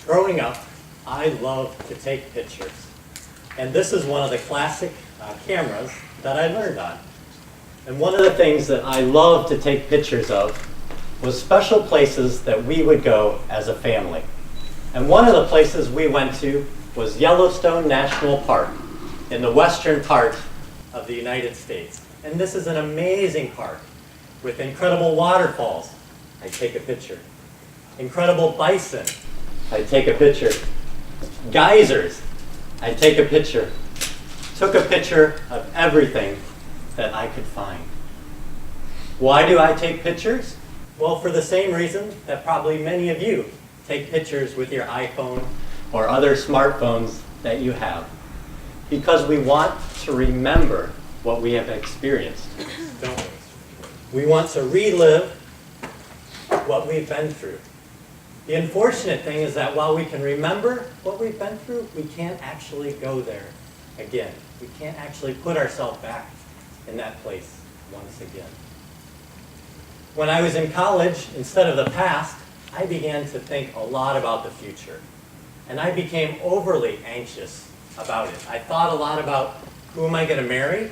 Growing up, I loved to take pictures. And this is one of the classic cameras that I learned on. And one of the things that I loved to take pictures of was special places that we would go as a family. And one of the places we went to was Yellowstone National Park in the western part of the United States. And this is an amazing park with incredible waterfalls. I take a picture. Incredible bison. I take a picture. Geysers. I take a picture. Took a picture of everything that I could find. Why do I take pictures? Well, for the same reason that probably many of you take pictures with your iPhone or other smartphones that you have. Because we want to remember what we have experienced, don't we? We want to relive what we've been through. The unfortunate thing is that while we can remember what we've been through, we can't actually go there again. We can't actually put ourselves back in that place once again. When I was in college, instead of the past, I began to think a lot about the future. And I became overly anxious about it. I thought a lot about who am I going to marry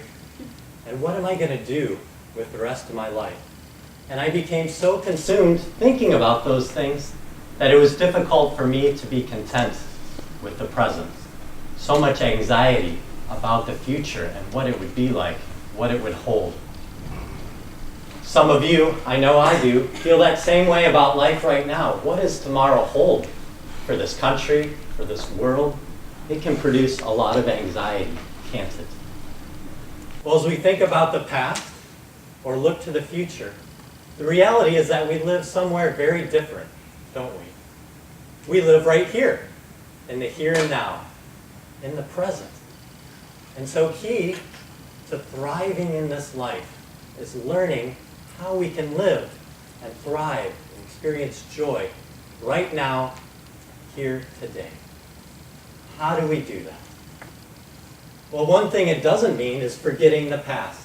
and what am I going to do with the rest of my life. And I became so consumed thinking about those things that it was difficult for me to be content with the present. So much anxiety about the future and what it would be like, what it would hold. Some of you, I know I do, feel that same way about life right now. What does tomorrow hold for this country, for this world? It can produce a lot of anxiety, can't it? Well, as we think about the past or look to the future, the reality is that we live somewhere very different, don't we? We live right here, in the here and now, in the present. And so key to thriving in this life is learning how we can live and thrive and experience joy right now, here, today. How do we do that? Well, one thing it doesn't mean is forgetting the past.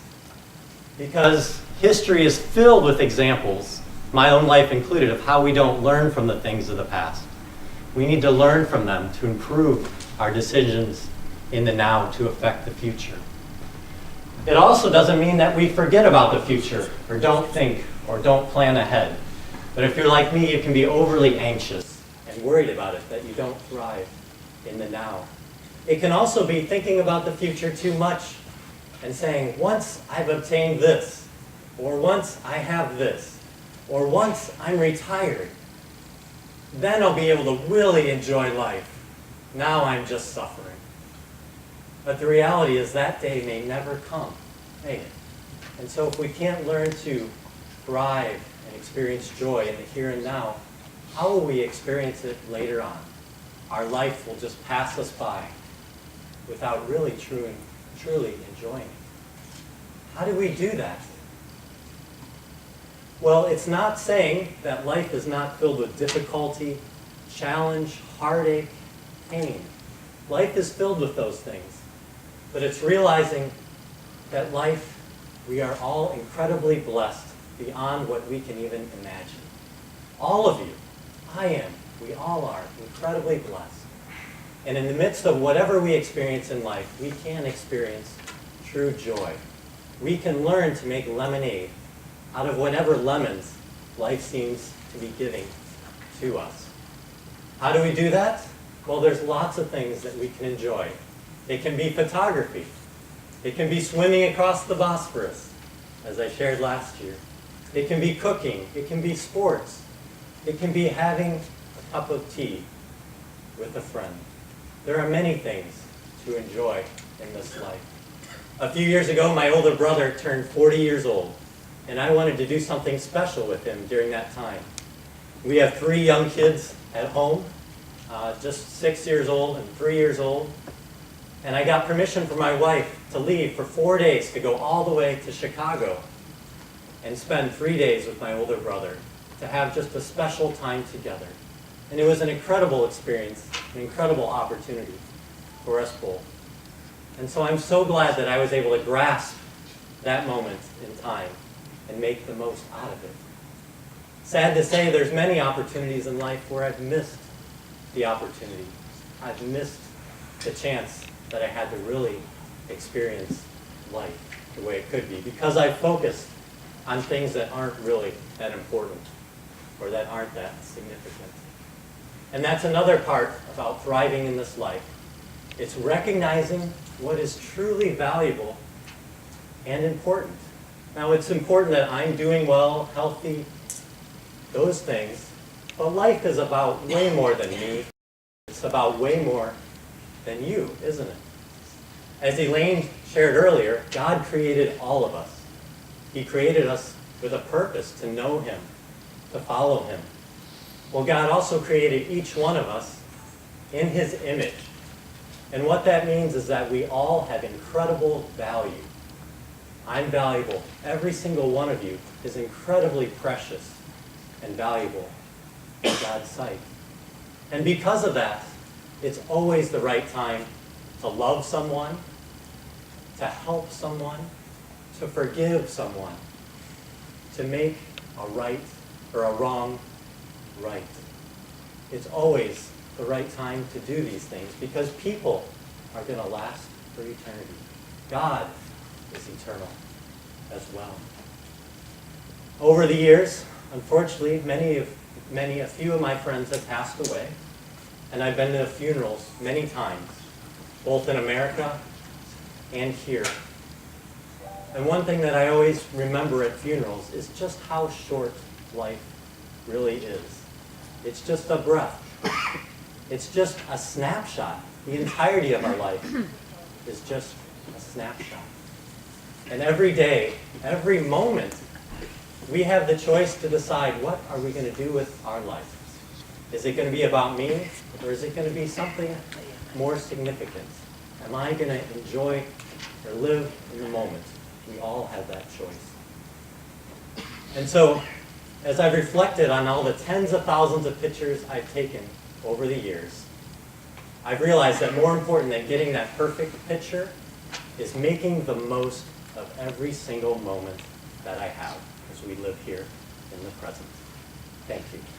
Because history is filled with examples, my own life included, of how we don't learn from the things of the past. We need to learn from them to improve our decisions in the now to affect the future. It also doesn't mean that we forget about the future or don't think or don't plan ahead. But if you're like me, you can be overly anxious and worried about it, that you don't thrive in the now. It can also be thinking about the future too much and saying, once I've obtained this, or once I have this, or once I'm retired, then I'll be able to really enjoy life. Now I'm just suffering. But the reality is that day may never come, may it? And so if we can't learn to thrive and experience joy in the here and now, how will we experience it later on? Our life will just pass us by without really truly enjoying it. How do we do that? Well, it's not saying that life is not filled with difficulty, challenge, heartache, pain. Life is filled with those things. But it's realizing that life, we are all incredibly blessed beyond what we can even imagine. All of you, I am, we all are incredibly blessed. And in the midst of whatever we experience in life, we can experience true joy. We can learn to make lemonade out of whatever lemons life seems to be giving to us. How do we do that? Well, there's lots of things that we can enjoy. It can be photography. It can be swimming across the Bosphorus, as I shared last year. It can be cooking. It can be sports. It can be having a cup of tea with a friend. There are many things to enjoy in this life. A few years ago, my older brother turned 40 years old, and I wanted to do something special with him during that time. We have 3 young kids at home, just 6 years old and 3 years old. And I got permission from my wife to leave for 4 days to go all the way to Chicago and spend 3 days with my older brother to have just a special time together. And it was an incredible experience, an incredible opportunity for us both. And so I'm so glad that I was able to grasp that moment in time and make the most out of it. Sad to say, there's many opportunities in life where I've missed the opportunity. I've missed the chance that I had to really experience life the way it could be because I focused on things that aren't really that important or that aren't that significant. And that's another part about thriving in this life. It's recognizing what is truly valuable and important. Now, it's important that I'm doing well, healthy, those things, but life is about way more than me. It's about way more than you, isn't it? As Elaine shared earlier, God created all of us. He created us with a purpose to know Him, to follow Him. Well, God also created each one of us in His image. And what that means is that we all have incredible value. I'm valuable. Every single one of you is incredibly precious and valuable in God's sight. And because of that, it's always the right time to love someone, to help someone, to forgive someone, to make a right or a wrong right. It's always the right time to do these things because people are going to last for eternity. God is eternal as well. Over the years, unfortunately, a few of my friends have passed away, and I've been to funerals many times, both in America and here. And one thing that I always remember at funerals is just how short life really is. It's just a breath. It's just a snapshot. The entirety of our life is just a snapshot. And every day, every moment, we have the choice to decide what are we going to do with our life. Is it going to be about me, or is it going to be something more significant? Am I going to enjoy or live in the moment? We all have that choice. And so, as I've reflected on all the tens of thousands of pictures I've taken over the years, I've realized that more important than getting that perfect picture is making the most of every single moment that I have as we live here in the present. Thank you.